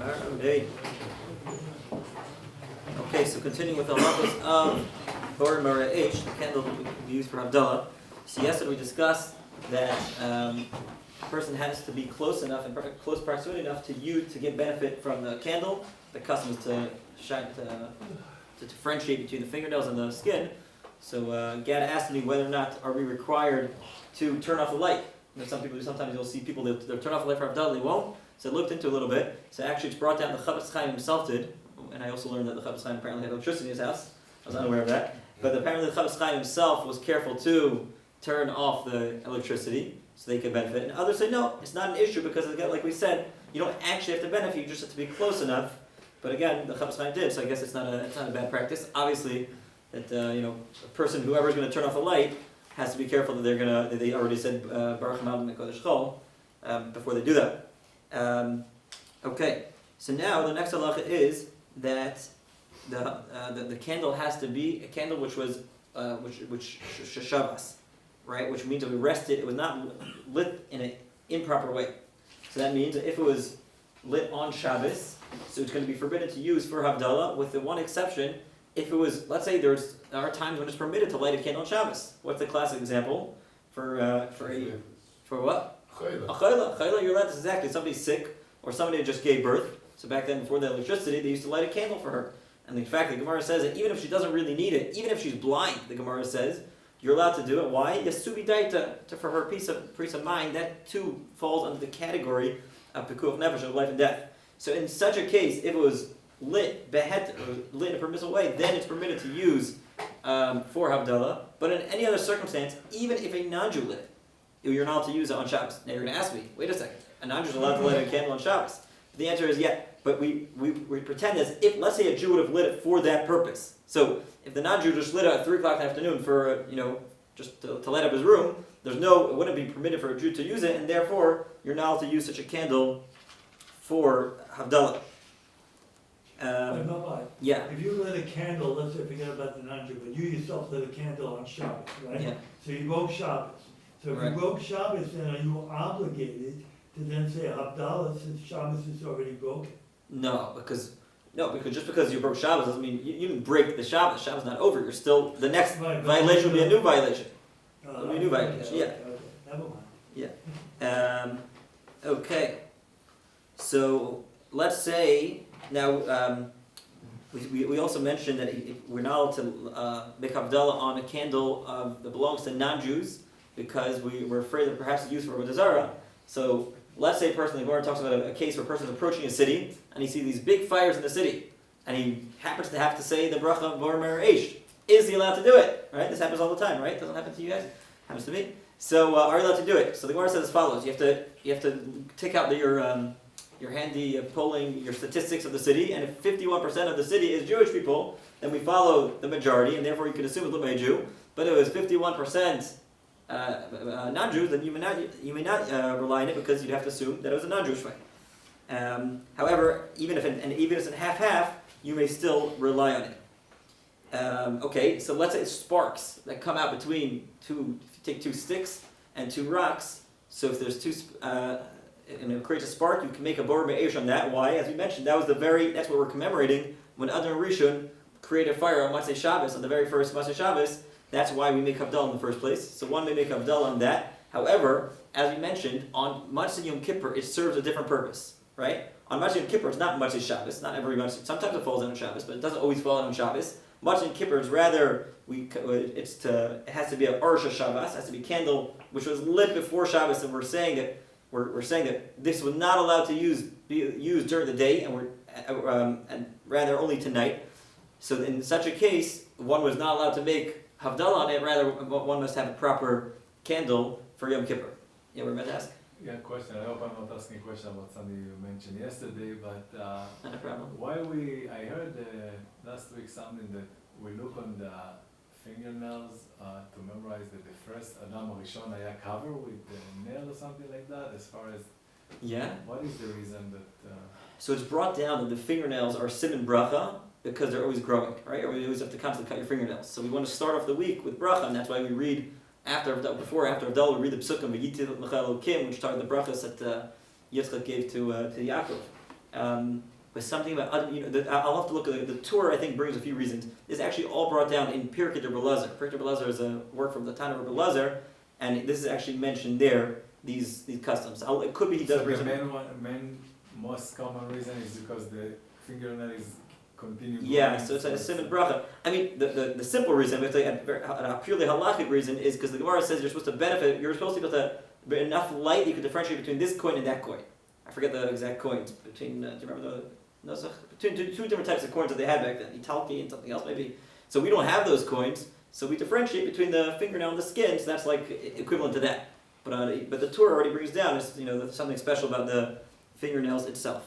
Okay, so continuing with the halachos of Bor Mara'esh, the candle we use for Havdalah. So yesterday we discussed that a person has to be close enough, in close proximity enough to get benefit from the candle. The custom is to shine, to differentiate between the fingernails and the skin. So Gad asked me whether or not are we required to turn off the light. Some people, sometimes you'll see people they'll turn off the light for Havdalah, they won't. So I looked into it a little bit. So actually it's brought down, the Chafetz Chaim himself did, and I also learned that the Chafetz Chaim apparently had electricity in his house. I was unaware of that. But apparently the Chafetz Chaim himself was careful to turn off the electricity so they could benefit. And others say no, it's not an issue because again, like we said, you don't actually have to benefit, you just have to be close enough. But again, the Chafetz Chaim did, so I guess it's not a bad practice. Obviously, that a person, whoever's going to turn off the light, has to be careful that they already said bracha mekodesh chol before they do that. Okay, so now the next halacha is that the candle has to be a candle which was which Shabbos, right? Which means that we rested. It was not lit in an improper way. So that means that if it was lit on Shabbos, so it's going to be forbidden to use for Havdalah, with the one exception. If it was, let's say there are times when it's permitted to light a candle on Shabbos. What's the classic example for what? A chayla. You're allowed to, exactly. Somebody's sick or somebody just gave birth. So back then, before the electricity, they used to light a candle for her. And in fact, the Gemara says that even if she doesn't really need it, even if she's blind, the Gemara says you're allowed to do it. Why? Yasubi daita, for her peace of mind. That too falls under the category of pikuach nefesh, of life and death. So in such a case, if it was lit in a permissible way, then it's permitted to use for Havdalah. But in any other circumstance, even if a non-Jew lit it, you're not allowed to use it on Shabbos. Now you're going to ask me, wait a second, a non-Jew is allowed to light a candle on Shabbos? The answer is yeah, but we pretend as if, let's say a Jew would have lit it for that purpose. So if the non-Jew just lit it at 3 o'clock in the afternoon for, just to light up his room, it wouldn't be permitted for a Jew to use it, and therefore you're not allowed to use such a candle for Havdalah. Yeah. If you lit a candle, let's say, forget about the non-Jew, but you yourself lit a candle on Shabbos, right? Yeah. So you broke Shabbos. So if you broke Shabbos, then are you obligated to then say Havdalah since Shabbos is already broken? No, because just because you broke Shabbos doesn't mean you didn't break the Shabbos. Shabbos is not over. You're still, the next violation will be a new violation. It'll be a new violation. Yeah. Never mind. Yeah. Okay. So let's say now we also mentioned that we're not allowed to make Havdalah on a candle that belongs to non-Jews because we're afraid that perhaps it's used for Avodah Zarah. So let's say a person, the Gemara talks about a case where a person is approaching a city and he sees these big fires in the city and he happens to have to say the bracha of Bor Mara'esh. Is he allowed to do it? Right? This happens all the time, right? Doesn't happen to you guys? Happens to me. So are you allowed to do it? So the Gemara says as follows: you have to take out your handy polling, your statistics of the city, and if 51% of the city is Jewish people, then we follow the majority, and therefore you can assume it's lit by a Jew. But if it was 51% non-Jews, then you may not rely on it because you'd have to assume that it was a non-Jewish fight. However, even if it's a half-half, you may still rely on it. Okay, so let's say it's sparks that come out between if you take 2 sticks and 2 rocks. So if there's 2, and it creates a spark, you can make a Bor Mara'esh on that. Why? As we mentioned, that's what we're commemorating when Adam HaRishon created fire on Motzei Shabbos, on the very first Motzei Shabbos. That's why we make Havdalah in the first place. So one may make Havdalah on that. However, as we mentioned, on Motzei Yom Kippur, it serves a different purpose, right? On Motzei Yom Kippur, it's not Motzei Shabbos. Not every Motzei. Sometimes it falls on Shabbos, but it doesn't always fall on Shabbos. Motzei Yom Kippur is rather it has to be an Arsha Shabbos. It has to be a candle which was lit before Shabbos, and we're saying that this was not allowed to be used during the day, and rather only tonight. So in such a case, one was not allowed to make Havdalah on it. Rather, one must have a proper candle for Yom Kippur. Yeah, we're meant to ask. Yeah, question. I hope I'm not asking a question about something you mentioned yesterday, but not a problem. I heard last week something that we look on the fingernails to memorize that the first Adam HaRishon היה covered with the nail or something like that. As far as what is the reason that? So it's brought down that the fingernails are siman bracha because they're always growing, right? Or you always have to constantly cut your fingernails. So we want to start off the week with bracha, and that's why we read after Havdalah, we read the psukim V'yitil L'cha Elokim, which talk the brachas that Yitzchak gave to Yaakov. with something about I'll have to look at the Torah. I think brings a few reasons. It's actually all brought down in Pirkei de Belazar. Pirkei de Belazar is a work from the Tana of Belazar, and this is actually mentioned there. These customs. It could be he does. So the main most common reason is because the fingernail is continuing. Yeah, so it's a simon bracha. I mean, the simple reason, a purely halachic reason, is because the Gemara says you're supposed to benefit. You're supposed to be able to enough light that you can differentiate between this coin and that coin. I forget the exact coins between. Do you remember the Nosach? Between two different types of coins that they had back then, Italki and something else maybe. So we don't have those coins. So we differentiate between the fingernail and the skin. So that's like equivalent to that. But the Torah already brings down is something special about the fingernails itself.